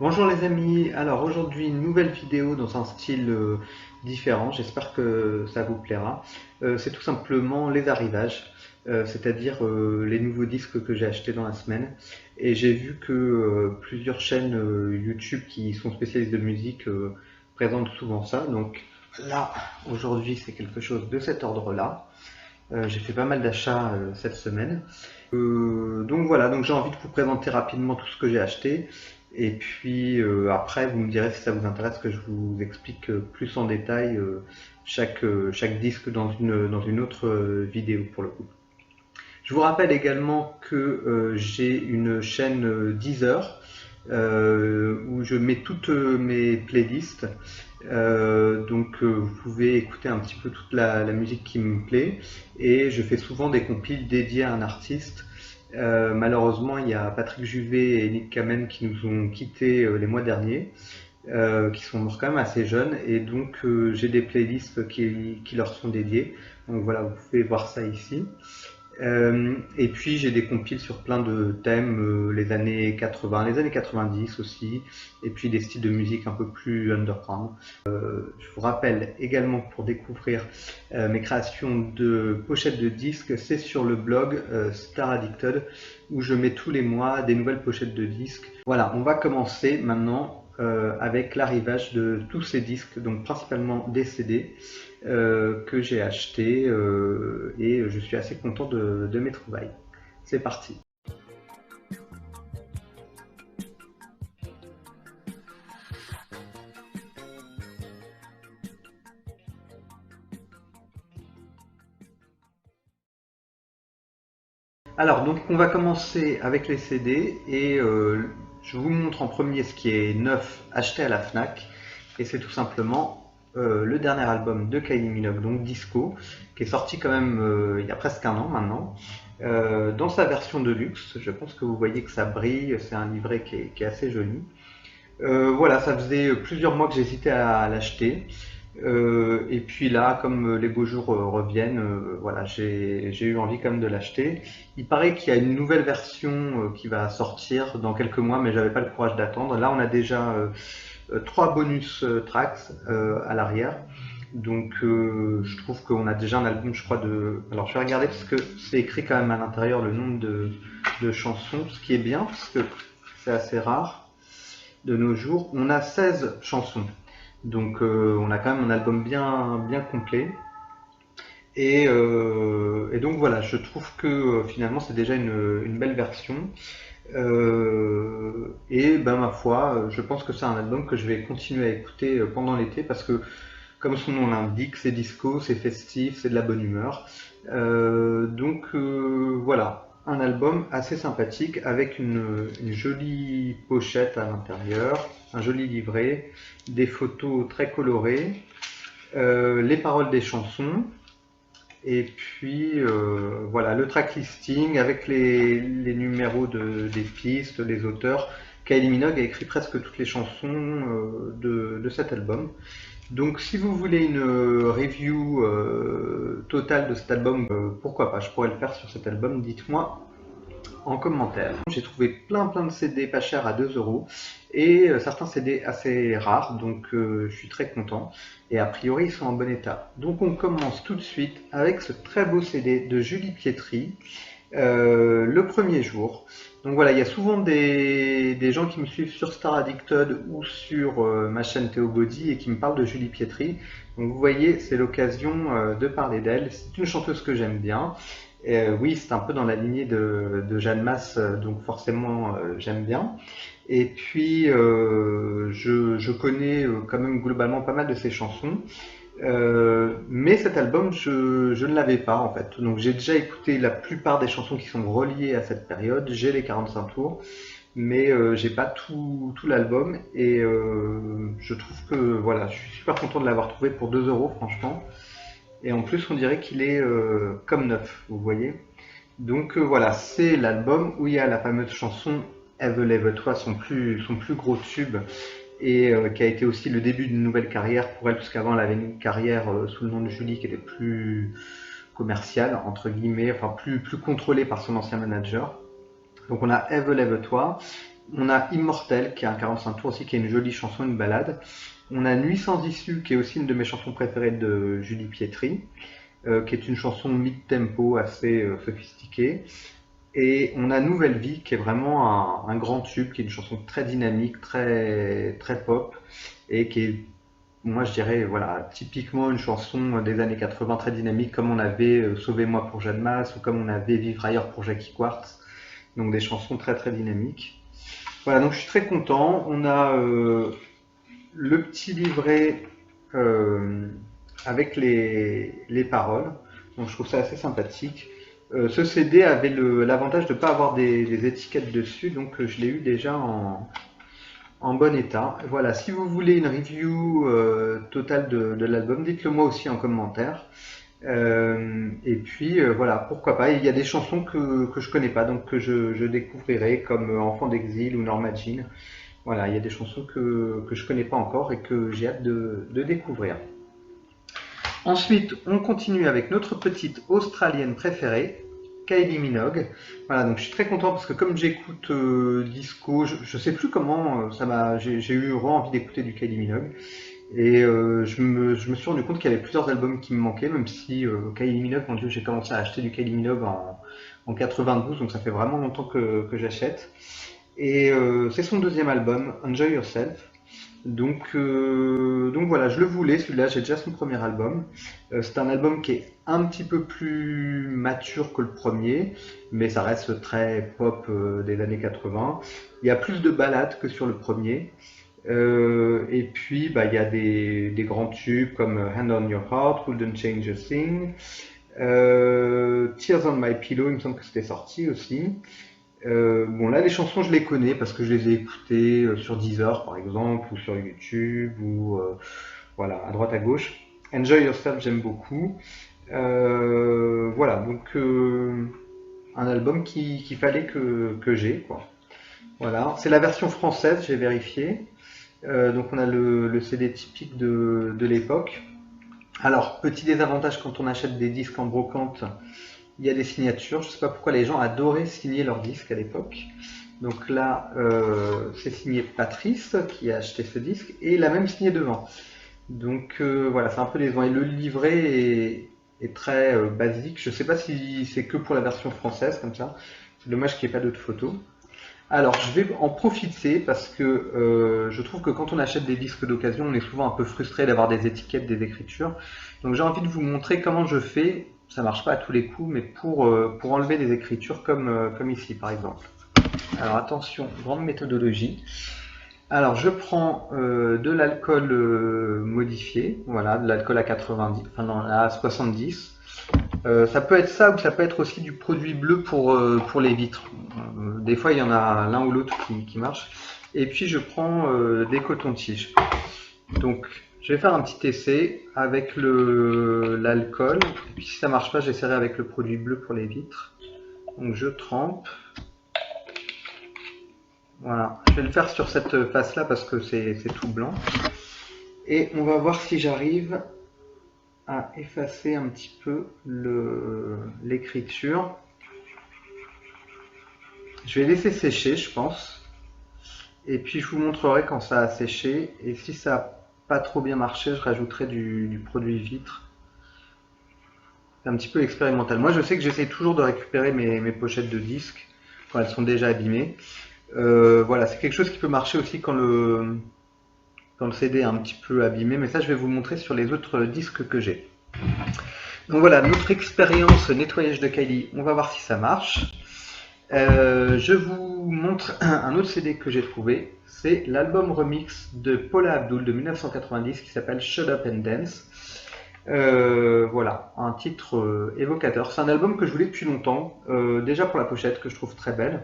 Bonjour les amis, alors aujourd'hui une nouvelle vidéo dans un style différent, j'espère que ça vous plaira. C'est tout simplement les arrivages, c'est-à-dire les nouveaux disques que j'ai achetés dans la semaine. Et j'ai vu que plusieurs chaînes YouTube qui sont spécialistes de musique présentent souvent ça. Donc là, aujourd'hui c'est quelque chose de cet ordre-là. J'ai fait pas mal d'achats cette semaine. Donc voilà, donc j'ai envie de vous présenter rapidement tout ce que j'ai acheté. Et puis après, vous me direz si ça vous intéresse que je vous explique plus en détail chaque disque dans une autre vidéo pour le coup. Je vous rappelle également que j'ai une chaîne Deezer où je mets toutes mes playlists. Vous pouvez écouter un petit peu toute la musique qui me plaît et je fais souvent des compiles dédiés à un artiste. Malheureusement, il y a Patrick Juvet et Nick Kamen qui nous ont quittés les mois derniers, qui sont morts quand même assez jeunes, et donc j'ai des playlists qui leur sont dédiées. Donc voilà, vous pouvez voir ça ici. Et puis j'ai des compiles sur plein de thèmes, les années 80, les années 90 aussi, et puis des styles de musique un peu plus underground. Je vous rappelle également que pour découvrir mes créations de pochettes de disques, c'est sur le blog Star Addicted où je mets tous les mois des nouvelles pochettes de disques. Voilà, on va commencer maintenant avec l'arrivage de tous ces disques, donc principalement des CD que j'ai achetés et je suis assez content de mes trouvailles. C'est parti. Alors, donc on va commencer avec les CD et je vous montre en premier ce qui est neuf acheté à la FNAC. Et c'est tout simplement le dernier album de Kylie Minogue, donc Disco, qui est sorti quand même il y a presque un an maintenant. Dans sa version de luxe, je pense que vous voyez que ça brille, c'est un livret qui est assez joli. Voilà, ça faisait plusieurs mois que j'hésitais à l'acheter. Et puis là, comme les beaux jours reviennent, voilà, j'ai eu envie quand même de l'acheter. Il paraît qu'il y a une nouvelle version qui va sortir dans quelques mois, mais j'avais pas le courage d'attendre. Là, on a déjà trois bonus tracks à l'arrière. Donc, je trouve qu'on a déjà un album, je crois, de. Alors, je vais regarder parce que c'est écrit quand même à l'intérieur le nombre de chansons, ce qui est bien parce que c'est assez rare de nos jours. On a 16 chansons. Donc on a quand même un album bien complet. Et donc voilà, je trouve que finalement c'est déjà une belle version. Et ben ma foi, je pense que c'est un album que je vais continuer à écouter pendant l'été parce que comme son nom l'indique, c'est disco, c'est festif, c'est de la bonne humeur. Voilà, un album assez sympathique avec une jolie pochette à l'intérieur, un joli livret, des photos très colorées, les paroles des chansons, et puis voilà le track listing avec les numéros des pistes, les auteurs. Kylie Minogue a écrit presque toutes les chansons de cet album. Donc si vous voulez une review totale de cet album, pourquoi pas, je pourrais le faire sur cet album, dites-moi en commentaire. J'ai trouvé plein de CD pas chers à 2 euros et certains CD assez rares, donc je suis très content. Et a priori, ils sont en bon état. Donc on commence tout de suite avec ce très beau CD de Julie Pietri, le premier jour. Donc voilà, il y a souvent des gens qui me suivent sur Star Addicted ou sur ma chaîne Théo Body et qui me parlent de Julie Pietri. Donc vous voyez, c'est l'occasion de parler d'elle. C'est une chanteuse que j'aime bien. Oui, c'est un peu dans la lignée de Jeanne Masse, donc forcément j'aime bien. Et puis je connais quand même globalement pas mal de ses chansons. Mais cet album, je ne l'avais pas en fait. Donc j'ai déjà écouté la plupart des chansons qui sont reliées à cette période. J'ai les 45 tours, mais j'ai pas tout l'album. Et je trouve que voilà, je suis super content de l'avoir trouvé pour 2 euros franchement. Et en plus, on dirait qu'il est comme neuf, vous voyez. Donc voilà, c'est l'album où il y a la fameuse chanson Eve Lève-toi, son plus gros tube, et qui a été aussi le début d'une nouvelle carrière pour elle, puisqu'avant elle avait une carrière sous le nom de Julie qui était plus commerciale, entre guillemets, enfin plus contrôlée par son ancien manager. Donc on a Eve Lève-toi. On a Immortel, qui est un 45 tours aussi, qui est une jolie chanson, une ballade. On a Nuit sans issue, qui est aussi une de mes chansons préférées de Julie Pietri, qui est une chanson mid-tempo assez sophistiquée. Et on a Nouvelle Vie, qui est vraiment un grand tube, qui est une chanson très dynamique, très pop, et qui est, moi je dirais, voilà, typiquement une chanson des années 80 très dynamique, comme on avait Sauvez-moi pour Jeanne Masse, ou comme on avait Vivre ailleurs pour Jackie Quartz. Donc des chansons très dynamiques. Voilà, donc je suis très content. On a le petit livret euh, avec les paroles. Donc je trouve ça assez sympathique. Ce CD avait l'avantage de ne pas avoir des étiquettes dessus, donc je l'ai eu déjà en bon état. Voilà, si vous voulez une review totale de l'album, dites-le moi aussi en commentaire. Et puis voilà, pourquoi pas. Il y a des chansons que je connais pas, donc que je découvrirai, comme Enfant d'exil ou Norma Jean. Voilà, il y a des chansons que je connais pas encore et que j'ai hâte de découvrir. Ensuite, on continue avec notre petite Australienne préférée, Kylie Minogue. Voilà, donc je suis très content parce que comme j'écoute disco, je sais plus comment j'ai eu vraiment envie d'écouter du Kylie Minogue. Et je me suis rendu compte qu'il y avait plusieurs albums qui me manquaient, même si Kylie Minogue, mon Dieu, j'ai commencé à acheter du Kylie Minogue en 92, donc ça fait vraiment longtemps que j'achète. Et c'est son deuxième album, Enjoy Yourself. Donc voilà, je le voulais, celui-là, j'ai déjà son premier album. C'est un album qui est un petit peu plus mature que le premier, mais ça reste très pop des années 80. Il y a plus de ballades que sur le premier. Et puis, bah, il y a des grands tubes comme Hand on Your Heart, Wouldn't Change a Thing, Tears on My Pillow, il me semble que c'était sorti aussi. Bon, là, les chansons, je les connais parce que je les ai écoutées sur Deezer, par exemple, ou sur YouTube, ou voilà, à droite à gauche. Enjoy Yourself, j'aime beaucoup. Voilà, donc un album qu'il fallait que j'ai, quoi. Voilà, c'est la version française, j'ai vérifié. Donc on a le CD typique de l'époque. Alors, petit désavantage quand on achète des disques en brocante, il y a des signatures. Je ne sais pas pourquoi les gens adoraient signer leurs disques à l'époque. Donc là, c'est signé Patrice qui a acheté ce disque et il a même signé devant. Donc voilà, c'est un peu décevant. Et le livret est très basique. Je ne sais pas si c'est que pour la version française comme ça. C'est dommage qu'il n'y ait pas d'autres photos. Alors, je vais en profiter parce que je trouve que quand on achète des disques d'occasion, on est souvent un peu frustré d'avoir des étiquettes, des écritures. Donc, j'ai envie de vous montrer comment je fais. Ça marche pas à tous les coups, mais pour enlever des écritures comme ici, par exemple. Alors, attention, grande méthodologie. Alors, je prends de l'alcool modifié, voilà, de l'alcool à 90, enfin non, à 70. Ça peut être ça ou ça peut être aussi du produit bleu pour les vitres. Des fois, il y en a l'un ou l'autre qui marche. Et puis, je prends des cotons-tiges. Donc, je vais faire un petit essai avec l'alcool. Et puis, si ça marche pas, j'essaierai avec le produit bleu pour les vitres. Donc, je trempe. Voilà. Je vais le faire sur cette face-là parce que c'est tout blanc. Et on va voir si j'arrive à effacer un petit peu l'écriture. Je vais laisser sécher, je pense. Et puis je vous montrerai quand ça a séché. Et si ça n'a pas trop bien marché, je rajouterai du produit vitre. C'est un petit peu expérimental. Moi, je sais que j'essaie toujours de récupérer mes pochettes de disques quand elles sont déjà abîmées. Voilà, c'est quelque chose qui peut marcher aussi quand le CD est un petit peu abîmé. Mais ça, je vais vous montrer sur les autres disques que j'ai. Donc voilà, notre expérience nettoyage de Kylie. On va voir si ça marche. Je vous montre un autre CD que j'ai trouvé. C'est l'album remix de Paula Abdul de 1990 qui s'appelle Shut Up and Dance. Voilà, un titre évocateur. C'est un album que je voulais depuis longtemps. Déjà pour la pochette que je trouve très belle.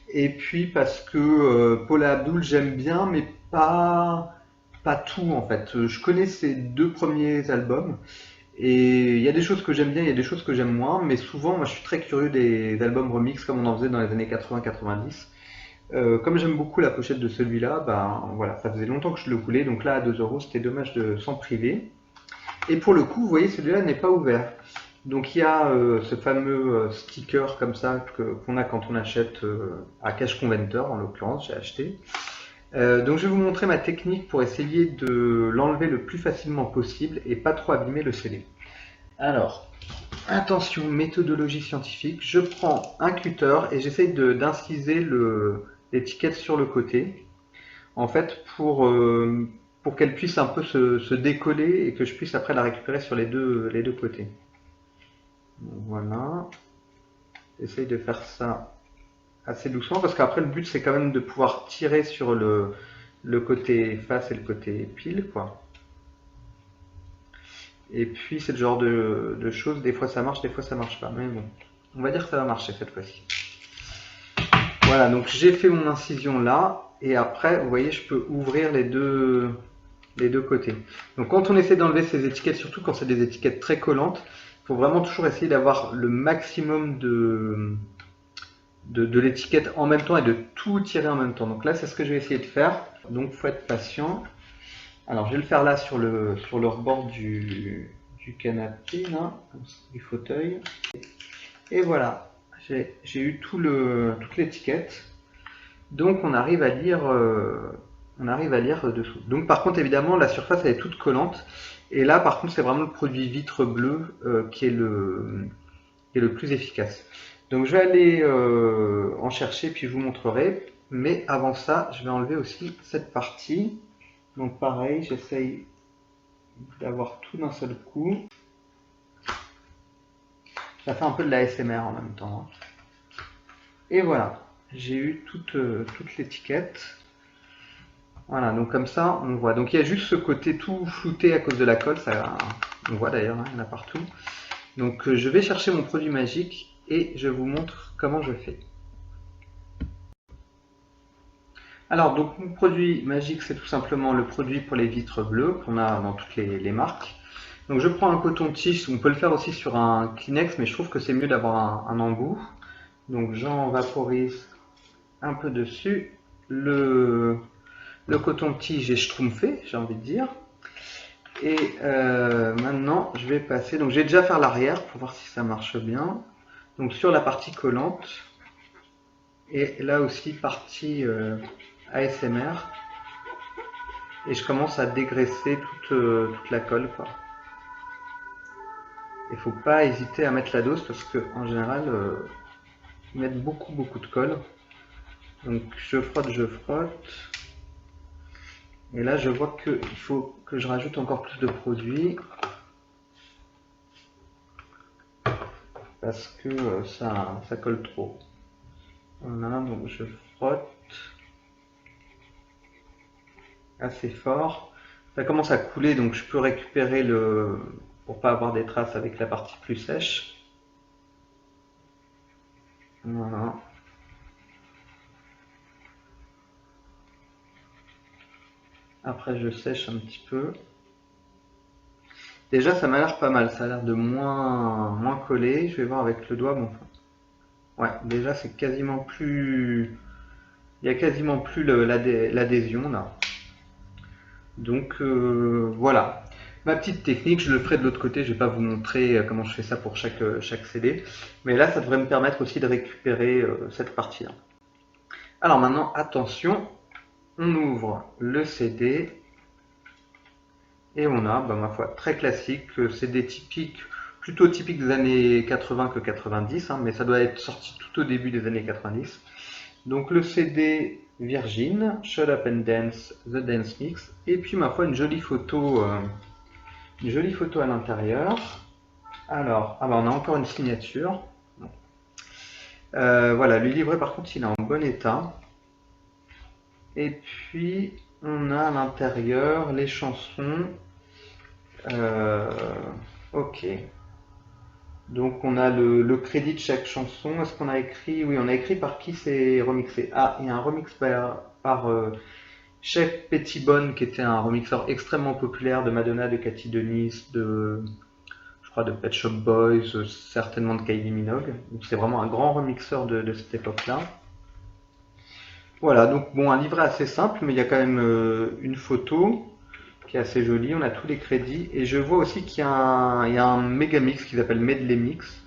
Et puis parce que Paula Abdul j'aime bien, mais pas tout en fait. Je connais ses deux premiers albums. Et il y a des choses que j'aime bien, il y a des choses que j'aime moins, mais souvent, moi, je suis très curieux des albums remix comme on en faisait dans les années 80-90. Comme j'aime beaucoup la pochette de celui-là, ben voilà, ça faisait longtemps que je le voulais, donc là à 2 euros, c'était dommage de s'en priver. Et pour le coup, vous voyez, celui-là n'est pas ouvert. Donc il y a ce fameux sticker comme ça qu'on a quand on achète à Cash Conventor, en l'occurrence, j'ai acheté. Donc je vais vous montrer ma technique pour essayer de l'enlever le plus facilement possible et pas trop abîmer le CD. Alors, attention, méthodologie scientifique, je prends un cutter et j'essaye d'inciser l'étiquette sur le côté, en fait pour qu'elle puisse un peu se décoller et que je puisse après la récupérer sur les deux côtés. Voilà, j'essaye de faire ça assez doucement parce qu'après le but c'est quand même de pouvoir tirer sur le côté face et le côté pile, quoi. Et puis c'est le genre de choses, des fois ça marche, des fois ça marche pas, mais bon, on va dire que ça va marcher cette fois-ci. Voilà, donc j'ai fait mon incision là, et après vous voyez je peux ouvrir les deux côtés. Donc quand on essaie d'enlever ces étiquettes, surtout quand c'est des étiquettes très collantes, il faut vraiment toujours essayer d'avoir le maximum de l'étiquette en même temps et de tout tirer en même temps. Donc là c'est ce que je vais essayer de faire, donc faut être patient. Alors je vais le faire là sur le rebord du canapé, là, du fauteuil. Et voilà, j'ai eu toute l'étiquette. Donc on arrive à lire dessous. Donc par contre évidemment la surface elle est toute collante. Et là par contre c'est vraiment le produit vitre bleu qui est le plus efficace. Donc je vais aller en chercher puis je vous montrerai. Mais avant ça je vais enlever aussi cette partie. Donc pareil, j'essaye d'avoir tout d'un seul coup. Ça fait un peu de la ASMR en même temps. Et voilà, j'ai eu toute l'étiquette. Voilà, donc comme ça, on voit. Donc il y a juste ce côté tout flouté à cause de la colle. Ça, on voit d'ailleurs, hein, il y en a partout. Donc je vais chercher mon produit magique et je vous montre comment je fais. Alors, donc mon produit magique, c'est tout simplement le produit pour les vitres bleues qu'on a dans toutes les marques. Donc je prends un coton-tige, on peut le faire aussi sur un Kleenex, mais je trouve que c'est mieux d'avoir un embout. Donc j'en vaporise un peu dessus. Le coton-tige est schtroumpfé, j'ai envie de dire. Et maintenant, je vais passer, donc je vais déjà faire l'arrière pour voir si ça marche bien. Donc sur la partie collante. Et là aussi, partie ASMR. Et je commence à dégraisser toute la colle, quoi. Il faut pas hésiter à mettre la dose parce que en général ils mettent beaucoup de colle. Donc je frotte. Et là je vois qu'il faut que je rajoute encore plus de produits parce que ça colle trop. Voilà, donc je frotte assez fort. Ça commence à couler donc je peux récupérer pour pas avoir des traces avec la partie plus sèche. Voilà. Après je sèche un petit peu. Déjà ça m'a l'air pas mal, ça a l'air de moins collé. Je vais voir avec le doigt. Bon, ouais, déjà c'est quasiment plus. Il y a quasiment plus l'adhésion là. Donc voilà. Ma petite technique, je le ferai de l'autre côté, je vais pas vous montrer comment je fais ça pour chaque CD. Mais là ça devrait me permettre aussi de récupérer cette partie-là. Alors maintenant, attention, on ouvre le CD. Et on a, ma foi, très classique, CD typique, plutôt typique des années 80 que 90, hein, mais ça doit être sorti tout au début des années 90. Donc le CD Virgin, Shut Up and Dance, The Dance Mix, et puis ma foi une jolie photo à l'intérieur. Alors, on a encore une signature. Voilà, le livret par contre il est en bon état. Et puis on a à l'intérieur les chansons. Ok. Donc on a le crédit de chaque chanson. Est-ce qu'on a écrit? Oui, on a écrit par qui c'est remixé. Ah, il y a un remix par Chef Pettibone, qui était un remixeur extrêmement populaire de Madonna, de Cathy Dennis, je crois de Pet Shop Boys, certainement de Kylie Minogue. Donc c'est vraiment un grand remixeur de cette époque-là. Voilà, donc bon, un livret assez simple, mais il y a quand même une photo. qui est assez joli. On a tous les crédits. Et je vois aussi qu'il y a il y a un méga mix qui s'appelle Medley Mix.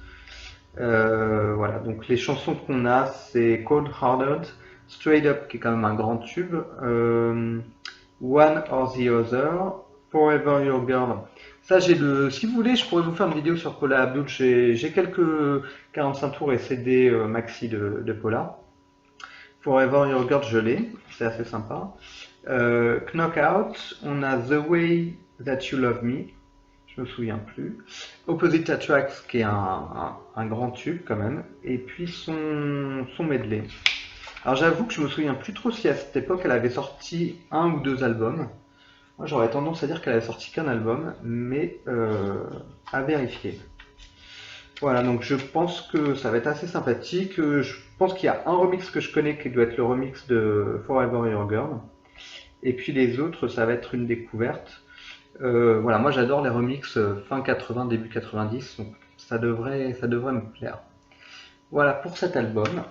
Voilà, donc les chansons qu'on a, c'est Cold Hearted, Straight Up, qui est quand même un grand tube, One or the Other, Forever Your Girl. Ça, si vous voulez, je pourrais vous faire une vidéo sur Paula Abdul. J'ai quelques 45 tours et CD maxi de Paula. Forever Your Girl, je l'ai, c'est assez sympa. Knockout, on a The Way That You Love Me, je me souviens plus. Opposite Attracts, qui est un grand tube quand même. Et puis son medley. Alors j'avoue que je me souviens plus trop si à cette époque elle avait sorti un ou deux albums. Moi j'aurais tendance à dire qu'elle avait sorti qu'un album, mais à vérifier. Voilà, donc je pense que ça va être assez sympathique. Je pense qu'il y a un remix que je connais qui doit être le remix de Forever Your Girl. Et puis les autres, ça va être une découverte. Voilà, moi j'adore les remixes fin 80, début 90, donc ça devrait me plaire. Voilà pour cet album.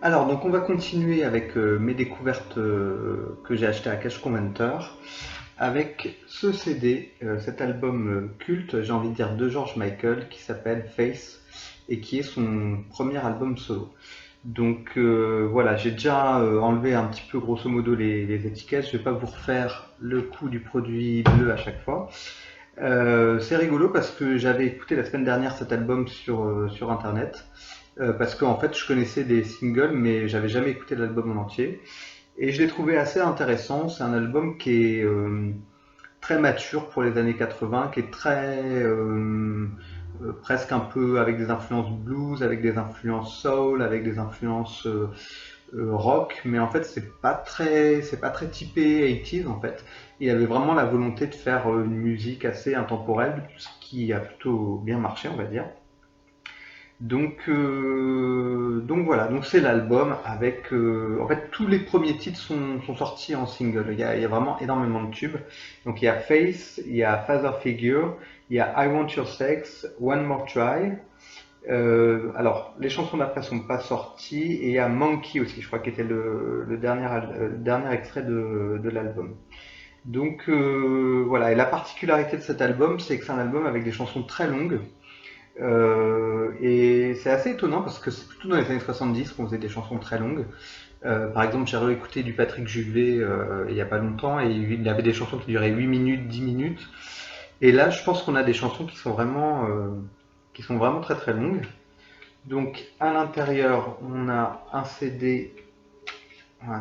Alors, donc on va continuer avec mes découvertes que j'ai acheté à Cash Conventor, avec ce CD, cet album culte, j'ai envie de dire, de George Michael, qui s'appelle Face, et qui est son premier album solo. Donc voilà, j'ai déjà enlevé un petit peu grosso modo les étiquettes, je vais pas vous refaire le coup du produit bleu à chaque fois. C'est rigolo parce que j'avais écouté la semaine dernière cet album sur internet. Parce qu'en fait je connaissais des singles mais j'avais jamais écouté l'album en entier et je l'ai trouvé assez intéressant. C'est un album qui est très mature pour les années 80, qui est très presque un peu avec des influences blues, avec des influences soul, avec des influences rock, mais en fait c'est pas très typé 80s en fait. Il avait vraiment la volonté de faire une musique assez intemporelle, ce qui a plutôt bien marché on va dire. Donc voilà, donc c'est l'album avec en fait tous les premiers titres sont sortis en single. Il y a vraiment énormément de tubes. Donc il y a Face, il y a Father Figure, il y a I Want Your Sex, One More Try. Alors les chansons d'après sont pas sorties et il y a Monkey aussi, je crois qui était le dernier extrait de l'album. Donc voilà, et la particularité de cet album, c'est que c'est un album avec des chansons très longues. Et c'est assez étonnant parce que c'est plutôt dans les années 70 qu'on faisait des chansons très longues. Par exemple, j'ai réécouté du Patrick Juvet il n'y a pas longtemps et il avait des chansons qui duraient 8 minutes, 10 minutes. Et là, je pense qu'on a des chansons qui sont vraiment très très longues. Donc à l'intérieur, on a un CD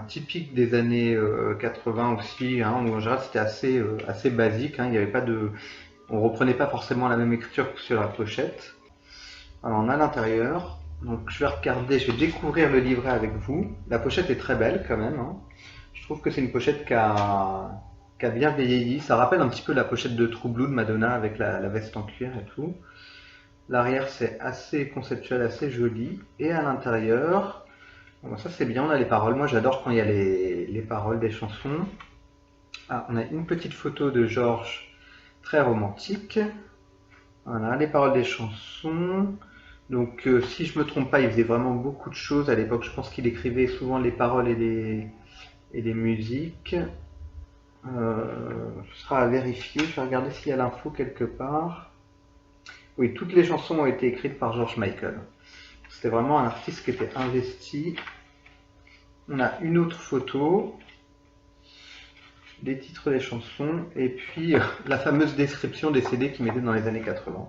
typique des années 80 aussi, hein, où en général c'était assez basique, hein, il n'y avait pas de, on reprenait pas forcément la même écriture que sur la pochette. Alors on a l'intérieur, donc je vais découvrir le livret avec vous. La pochette est très belle quand même, hein. Je trouve que c'est une pochette qui a bien vieilli. Ça rappelle un petit peu la pochette de True Blue de Madonna avec la veste en cuir et tout. L'arrière c'est assez conceptuel, assez joli. Et à l'intérieur, bon, ça c'est bien, on a les paroles. Moi j'adore quand il y a les paroles des chansons. Ah, on a une petite photo de George très romantique. Voilà, les paroles des chansons. Donc si je me trompe pas, il faisait vraiment beaucoup de choses à l'époque. Je pense qu'il écrivait souvent les paroles et les musiques. Ce sera à vérifier. Je vais regarder s'il y a l'info quelque part. Oui, toutes les chansons ont été écrites par George Michael. C'était vraiment un artiste qui était investi. On a une autre photo, des titres des chansons, et puis la fameuse description des CD qu'il mettait dans les années 80.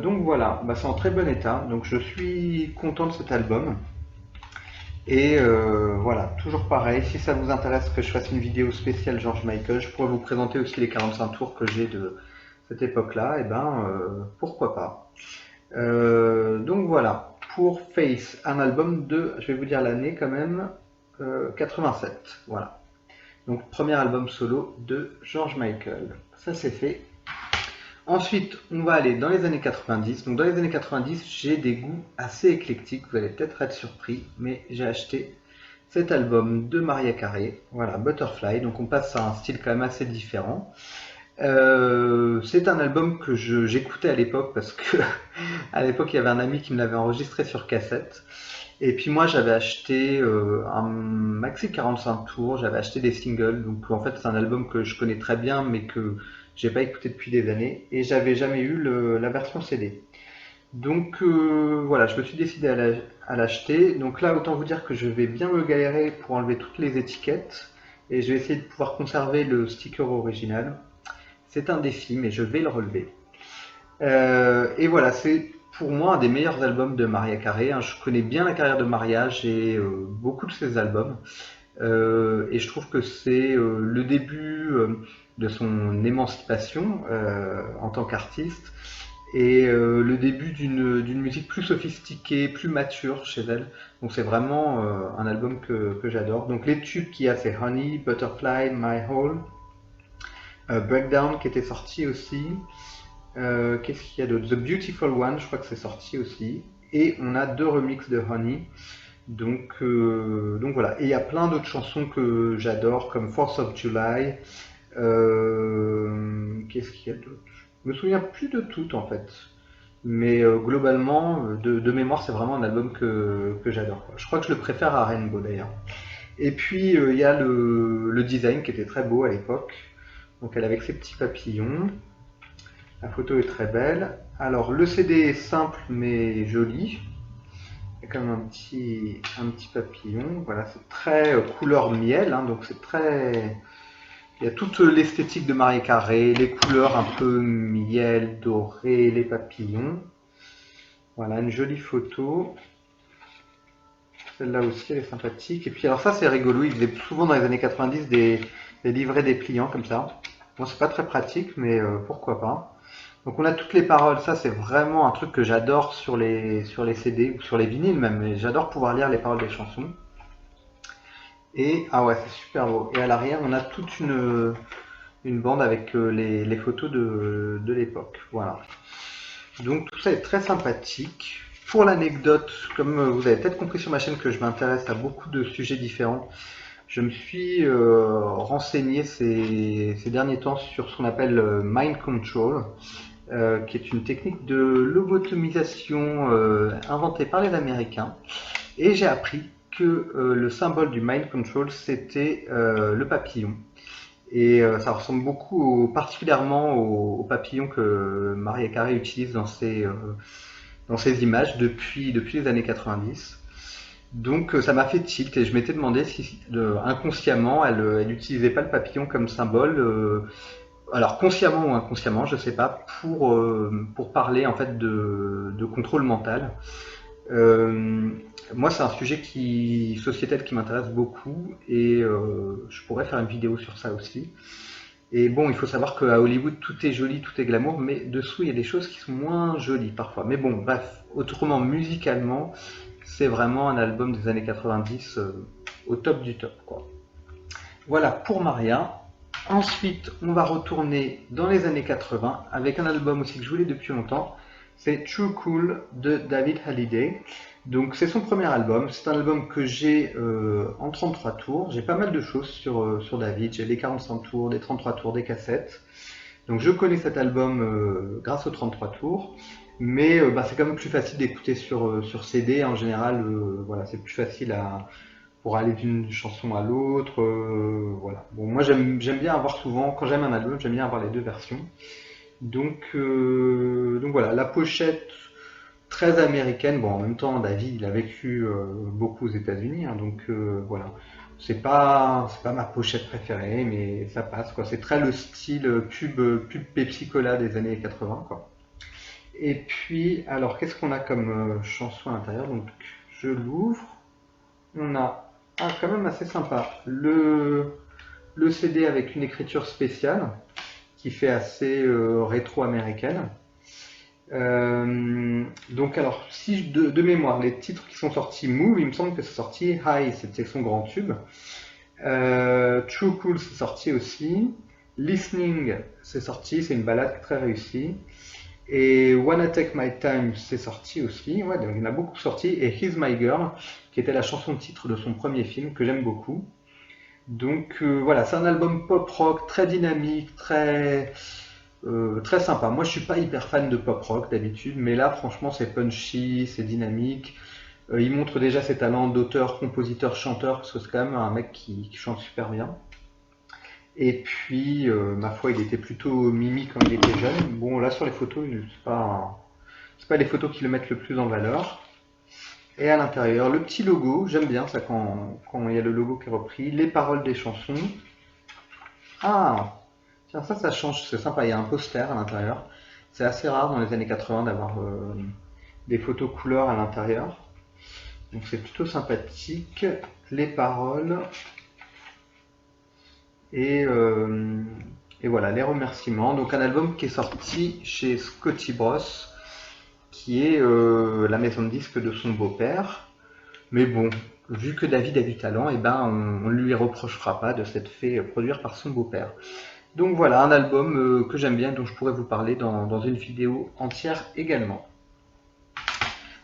Donc voilà, c'est en très bon état, donc je suis content de cet album. Et voilà, toujours pareil, si ça vous intéresse que je fasse une vidéo spéciale George Michael, je pourrais vous présenter aussi les 45 tours que j'ai de cette époque-là, et pourquoi pas. Donc voilà, pour Face, un album de, je vais vous dire l'année quand même, 87, voilà. Donc premier album solo de George Michael, ça c'est fait. Ensuite, on va aller dans les années 90. Donc dans les années 90, j'ai des goûts assez éclectiques, vous allez peut-être être surpris, mais j'ai acheté cet album de Mariah Carey, voilà, Butterfly. Donc on passe à un style quand même assez différent. C'est un album que j'écoutais à l'époque parce que à l'époque il y avait un ami qui me l'avait enregistré sur cassette. Et puis moi j'avais acheté un maxi 45 tours, j'avais acheté des singles, donc en fait c'est un album que je connais très bien mais que j'ai pas écouté depuis des années et j'avais jamais eu la version CD. Donc voilà, je me suis décidé à l'acheter. Donc là autant vous dire que je vais bien me galérer pour enlever toutes les étiquettes et je vais essayer de pouvoir conserver le sticker original. C'est un défi mais je vais le relever. Et voilà, c'est pour moi un des meilleurs albums de Mariah Carey, hein. Je connais bien la carrière de Mariah, j'ai beaucoup de ses albums. Et je trouve que c'est le début de son émancipation en tant qu'artiste et le début d'une musique plus sophistiquée, plus mature chez elle. Donc c'est vraiment un album que j'adore. Donc les tubes qu'il y a, c'est Honey, Butterfly, My Hole, Breakdown qui était sorti aussi. Qu'est-ce qu'il y a d'autre? The Beautiful One, je crois que c'est sorti aussi. Et on a deux remixes de Honey. Donc voilà. Et il y a plein d'autres chansons que j'adore, comme Fourth of July. Qu'est-ce qu'il y a d'autre? Je me souviens plus de toutes en fait. Mais globalement, de mémoire, c'est vraiment un album que j'adore, quoi. Je crois que je le préfère à Rainbow d'ailleurs. Et puis il y a le design qui était très beau à l'époque. Donc elle avec ses petits papillons. La photo est très belle. Alors le CD est simple mais joli. Il y a comme un petit papillon. Voilà, c'est très couleur miel, hein, donc c'est très. Il y a toute l'esthétique de Mariah Carey, les couleurs un peu miel, doré, les papillons. Voilà, une jolie photo. Celle-là aussi, elle est sympathique. Et puis alors ça, c'est rigolo. Ils faisaient souvent dans les années 90 des livrets dépliants comme ça. Bon, c'est pas très pratique, mais pourquoi pas. Donc on a toutes les paroles, ça c'est vraiment un truc que j'adore sur les CD ou sur les vinyles même, mais j'adore pouvoir lire les paroles des chansons. Et ah ouais, c'est super beau. Et à l'arrière, on a toute une bande avec les photos de l'époque. Voilà. Donc tout ça est très sympathique. Pour l'anecdote, comme vous avez peut-être compris sur ma chaîne que je m'intéresse à beaucoup de sujets différents, je me suis renseigné ces derniers temps sur ce qu'on appelle mind control, qui est une technique de lobotomisation inventée par les Américains. Et j'ai appris que le symbole du mind control, c'était le papillon. Et ça ressemble beaucoup, particulièrement au papillon que Mariah Carey utilise dans ses images depuis les années 90. Donc ça m'a fait tilt et je m'étais demandé si inconsciemment elle n'utilisait pas le papillon comme symbole, alors consciemment ou inconsciemment, je sais pas, pour parler en fait de contrôle mental. Euh, Moi c'est un sujet sociétal qui m'intéresse beaucoup et je pourrais faire une vidéo sur ça aussi. Et bon, il faut savoir qu'à Hollywood, tout est joli, tout est glamour, mais dessous, il y a des choses qui sont moins jolies parfois. Mais bon, bref, autrement, musicalement, c'est vraiment un album des années 90 au top du top, quoi. Voilà pour Maria. Ensuite, on va retourner dans les années 80 avec un album aussi que je voulais depuis longtemps. C'est True Cool de David Hallyday. Donc c'est son premier album. C'est un album que j'ai en 33 tours. J'ai pas mal de choses sur David. J'ai les 45 tours, des 33 tours, des cassettes. Donc je connais cet album grâce aux 33 tours. Mais bah, c'est quand même plus facile d'écouter sur CD. En général, voilà, c'est plus facile pour aller d'une chanson à l'autre. Voilà. Bon, moi j'aime bien avoir souvent, quand j'aime un album, j'aime bien avoir les deux versions. Donc voilà, la pochette très américaine. Bon, en même temps, David, il a vécu beaucoup aux États-Unis, hein, donc voilà. C'est pas ma pochette préférée, mais ça passe, quoi. C'est très le style pub Pepsi Cola des années 80, quoi. Et puis, alors, qu'est-ce qu'on a comme chanson à l'intérieur? Donc, je l'ouvre. On a quand même assez sympa le CD avec une écriture spéciale qui fait assez rétro-américaine. Donc alors, si de mémoire, les titres qui sont sortis, Move, il me semble que c'est sorti, High, c'était son grand tube. True Cool, c'est sorti aussi. Listening, c'est sorti, c'est une balade très réussie. Et Wanna Take My Time, c'est sorti aussi. Ouais, donc il y en a beaucoup sorti. Et He's My Girl, qui était la chanson titre de son premier film, que j'aime beaucoup. Donc voilà, c'est un album pop rock très dynamique, très sympa. Moi, je suis pas hyper fan de pop rock d'habitude, mais là, franchement, c'est punchy, c'est dynamique. Il montre déjà ses talents d'auteur, compositeur, chanteur, parce que c'est quand même un mec qui chante super bien. Et puis, ma foi, il était plutôt mimi quand il était jeune. Bon, là sur les photos, c'est pas les photos qui le mettent le plus en valeur. Et à l'intérieur, le petit logo, j'aime bien ça quand il y a le logo qui est repris, les paroles des chansons. Ah, tiens, ça change, c'est sympa, il y a un poster à l'intérieur. C'est assez rare dans les années 80 d'avoir des photos couleurs à l'intérieur. Donc c'est plutôt sympathique. Les paroles et, euh, et voilà, les remerciements. Donc un album qui est sorti chez Scotty Bros, qui est la maison de disques de son beau-père. Mais bon, vu que David a du talent, eh ben, on ne lui reprochera pas de s'être fait produire par son beau-père. Donc voilà, un album que j'aime bien, dont je pourrais vous parler dans une vidéo entière également.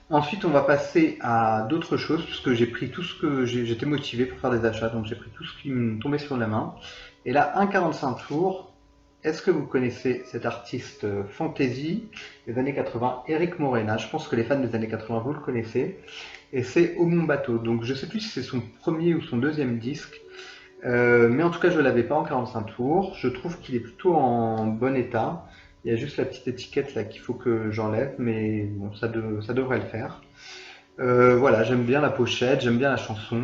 Ensuite, on va passer à d'autres choses, puisque j'ai pris tout ce que j'étais motivé pour faire des achats, donc j'ai pris tout ce qui me tombait sur la main. Et là, un 45 tours. Est-ce que vous connaissez cet artiste fantasy des années 80, Eric Morena? Je pense que les fans des années 80, vous le connaissez. Et c'est Au Mon Bateau. Donc je sais plus si c'est son premier ou son deuxième disque. Mais en tout cas, je ne l'avais pas en 45 tours. Je trouve qu'il est plutôt en bon état. Il y a juste la petite étiquette là qu'il faut que j'enlève, mais bon, ça devrait le faire. Voilà, j'aime bien la pochette, j'aime bien la chanson.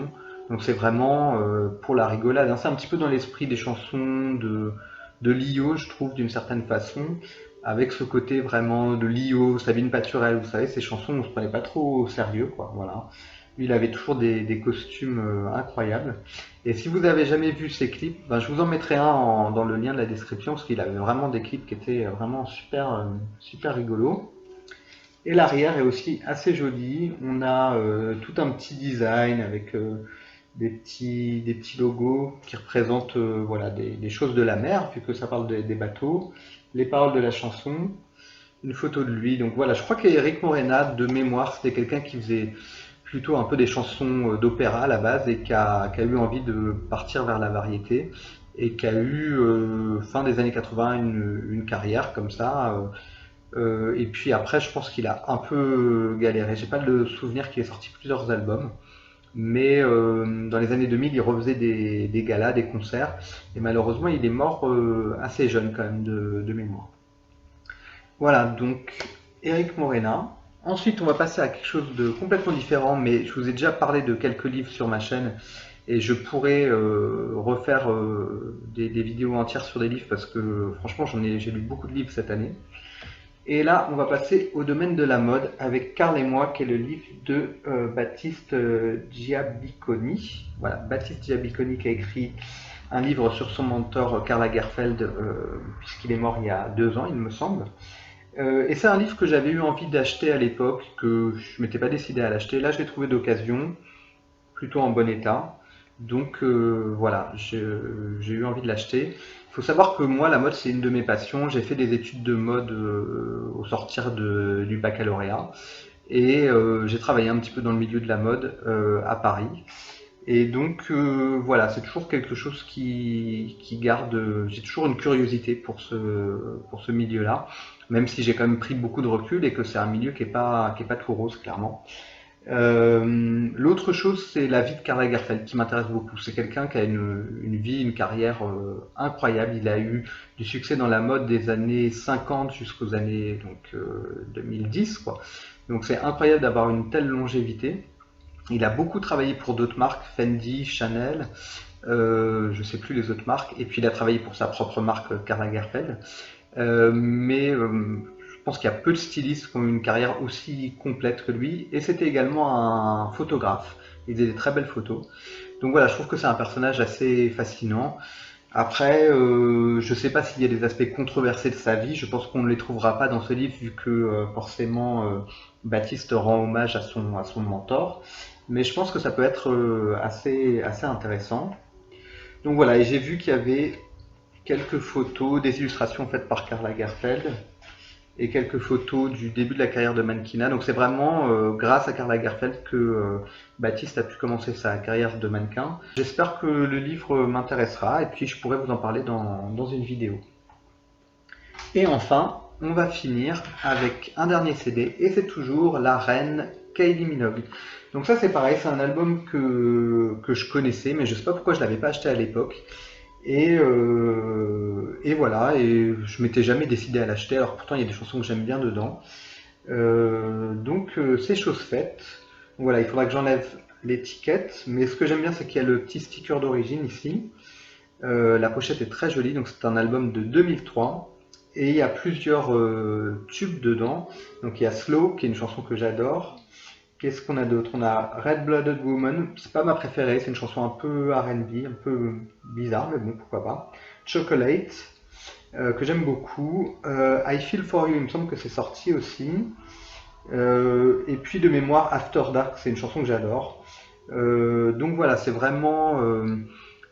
Donc c'est vraiment pour la rigolade, hein. C'est un petit peu dans l'esprit des chansons de Lio, je trouve, d'une certaine façon. Avec ce côté vraiment de Lio, Sabine Paturel, vous savez, ces chansons, on se prenait pas trop au sérieux, quoi. Voilà. Lui, il avait toujours des costumes incroyables. Et si vous avez jamais vu ses clips, ben, je vous en mettrai un dans le lien de la description, parce qu'il avait vraiment des clips qui étaient vraiment super rigolos. Et l'arrière est aussi assez joli. On a tout un petit design avec des petits logos qui représentent voilà, des choses de la mer, puisque ça parle des bateaux, les paroles de la chanson, une photo de lui. Donc voilà, je crois qu'Eric Morena, de mémoire, c'était quelqu'un qui faisait plutôt un peu des chansons d'opéra à la base et qui a eu envie de partir vers la variété et qui a eu, fin des années 80, une carrière comme ça. Et puis après, je pense qu'il a un peu galéré. J'ai pas le souvenir qu'il ait sorti plusieurs albums. Mais dans les années 2000, il refaisait des galas, des concerts. Et malheureusement, il est mort assez jeune quand même de mémoire. Voilà, donc Eric Morena. Ensuite, on va passer à quelque chose de complètement différent, mais je vous ai déjà parlé de quelques livres sur ma chaîne et je pourrais refaire des vidéos entières sur des livres parce que franchement, j'ai lu beaucoup de livres cette année. Et là, on va passer au domaine de la mode avec Karl et moi, qui est le livre de Baptiste Giabiconi. Voilà, Baptiste Giabiconi qui a écrit un livre sur son mentor Karl Lagerfeld, puisqu'il est mort il y a 2 ans, il me semble. Et c'est un livre que j'avais eu envie d'acheter à l'époque, que je m'étais pas décidé à l'acheter. Là, je l'ai trouvé d'occasion, plutôt en bon état. Donc voilà, j'ai eu envie de l'acheter. Il faut savoir que moi, la mode, c'est une de mes passions. J'ai fait des études de mode au sortir du baccalauréat. Et j'ai travaillé un petit peu dans le milieu de la mode à Paris. Et donc voilà, c'est toujours quelque chose qui garde. J'ai toujours une curiosité pour ce milieu-là, même si j'ai quand même pris beaucoup de recul et que c'est un milieu qui est pas tout rose, clairement. L'autre chose, c'est la vie de Karl Lagerfeld qui m'intéresse beaucoup. C'est quelqu'un qui a une vie, une carrière incroyable. Il a eu du succès dans la mode des années 50 jusqu'aux années 2010, quoi. Donc c'est incroyable d'avoir une telle longévité. Il a beaucoup travaillé pour d'autres marques, Fendi, Chanel, je sais plus les autres marques, et puis il a travaillé pour sa propre marque Karl Lagerfeld. Mais je pense qu'il y a peu de stylistes qui ont eu une carrière aussi complète que lui. Et c'était également un photographe. Il faisait des très belles photos. Donc voilà, je trouve que c'est un personnage assez fascinant. Après, je ne sais pas s'il y a des aspects controversés de sa vie. Je pense qu'on ne les trouvera pas dans ce livre vu que forcément Baptiste rend hommage à son mentor. Mais je pense que ça peut être assez intéressant. Donc voilà, et j'ai vu qu'il y avait quelques photos, des illustrations faites par Karl Lagerfeld et quelques photos du début de la carrière de mannequinat. Donc c'est vraiment grâce à Karl Lagerfeld que Baptiste a pu commencer sa carrière de mannequin. J'espère que le livre m'intéressera et puis je pourrai vous en parler dans une vidéo. Et enfin, on va finir avec un dernier CD et c'est toujours La Reine Kylie Minogue. Donc ça c'est pareil, c'est un album que je connaissais, mais je sais pas pourquoi je l'avais pas acheté à l'époque. Et voilà, et je m'étais jamais décidé à l'acheter, alors pourtant il y a des chansons que j'aime bien dedans. C'est chose faite. Donc voilà, il faudra que j'enlève l'étiquette, mais ce que j'aime bien c'est qu'il y a le petit sticker d'origine ici. La pochette est très jolie, donc c'est un album de 2003 et il y a plusieurs tubes dedans. Donc il y a Slow qui est une chanson que j'adore. Qu'est-ce qu'on a d'autre? On a Red Blooded Woman, c'est pas ma préférée, c'est une chanson un peu R&B, un peu bizarre, mais bon, pourquoi pas. Chocolate, que j'aime beaucoup. I Feel For You, il me semble que c'est sorti aussi. Et puis de mémoire, After Dark, c'est une chanson que j'adore. Donc voilà, c'est vraiment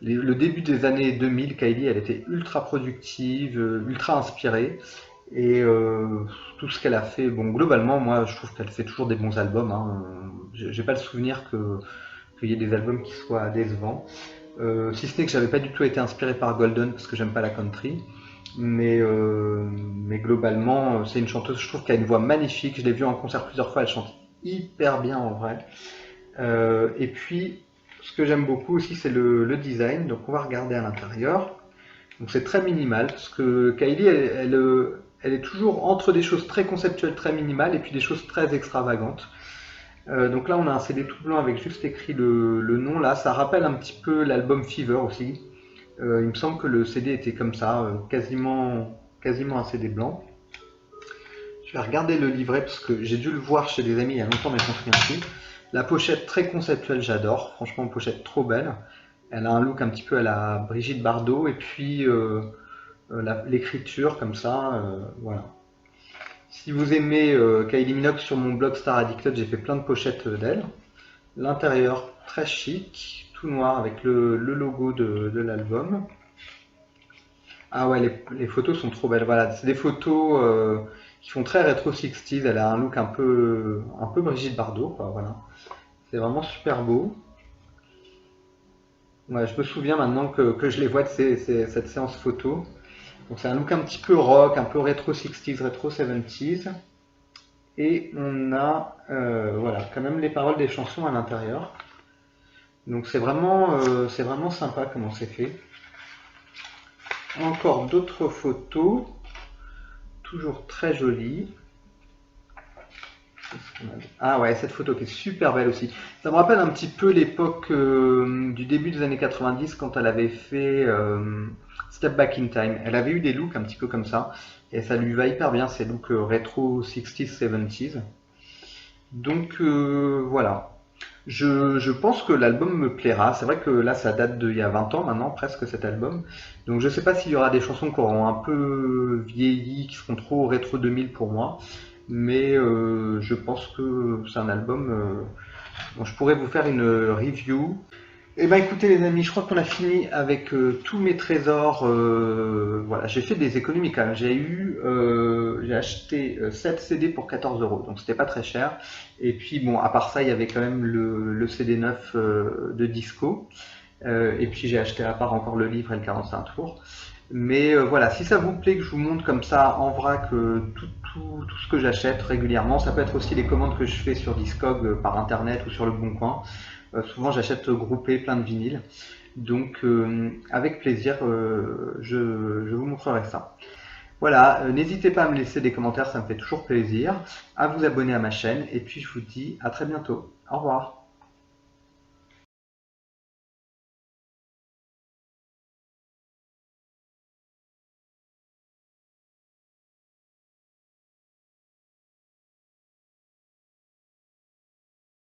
le début des années 2000. Kylie, elle était ultra productive, ultra inspirée. Et tout ce qu'elle a fait, bon, globalement, moi, je trouve qu'elle fait toujours des bons albums, hein. J'ai pas le souvenir qu'il y ait des albums qui soient décevants. Si ce n'est que j'avais pas du tout été inspiré par Golden parce que j'aime pas la country. Mais globalement, c'est une chanteuse, je trouve qu'elle a une voix magnifique. Je l'ai vue en concert plusieurs fois, elle chante hyper bien en vrai. Et puis, ce que j'aime beaucoup aussi, c'est le design. Donc, on va regarder à l'intérieur. Donc, c'est très minimal parce que Kylie, elle est toujours entre des choses très conceptuelles, très minimales, et puis des choses très extravagantes. Donc là, on a un CD tout blanc avec juste écrit le nom. Là, ça rappelle un petit peu l'album Fever aussi. Il me semble que le CD était comme ça, quasiment un CD blanc. Je vais regarder le livret parce que j'ai dû le voir chez des amis il y a longtemps, mais je m'en souviens plus. La pochette très conceptuelle, j'adore. Franchement, une pochette trop belle. Elle a un look un petit peu à la Brigitte Bardot, et puis l'écriture comme ça, voilà. Si vous aimez Kylie Minogue, sur mon blog Star Addicted, j'ai fait plein de pochettes d'elle. L'intérieur très chic, tout noir avec le logo de l'album. Ah ouais, les photos sont trop belles. Voilà, c'est des photos qui font très rétro 60s. Elle a un look un peu Brigitte Bardot, quoi, voilà. C'est vraiment super beau. Ouais, je me souviens maintenant que je les vois de cette séance photo. Donc c'est un look un petit peu rock, un peu rétro 60s, rétro 70s. Et on a voilà, quand même les paroles des chansons à l'intérieur. Donc c'est vraiment sympa comment c'est fait. Encore d'autres photos, toujours très jolies. Ah ouais, cette photo qui est super belle aussi. Ça me rappelle un petit peu l'époque du début des années 90 quand elle avait fait Step Back in Time. Elle avait eu des looks un petit peu comme ça et ça lui va hyper bien, ces looks rétro 60s, 70s. Donc voilà. Je pense que l'album me plaira. C'est vrai que là, ça date d'il y a 20 ans maintenant, presque cet album. Donc je sais pas s'il y aura des chansons qui auront un peu vieilli, qui seront trop rétro 2000 pour moi. Mais je pense que c'est un album dont je pourrais vous faire une review. Eh ben écoutez les amis, je crois qu'on a fini avec tous mes trésors. Voilà, j'ai fait des économies quand même. J'ai acheté 7 CD pour 14 euros, donc c'était pas très cher. Et puis bon, à part ça, il y avait quand même le CD neuf de Disco. Et puis j'ai acheté à part encore le livre et le 45 tours. Mais voilà, si ça vous plaît que je vous montre comme ça en vrac tout ce que j'achète régulièrement, ça peut être aussi les commandes que je fais sur Discog par internet ou sur le Bon Coin. Souvent j'achète groupé plein de vinyles. Donc avec plaisir, je vous montrerai ça. Voilà, n'hésitez pas à me laisser des commentaires, ça me fait toujours plaisir. À vous abonner à ma chaîne et puis je vous dis à très bientôt. Au revoir.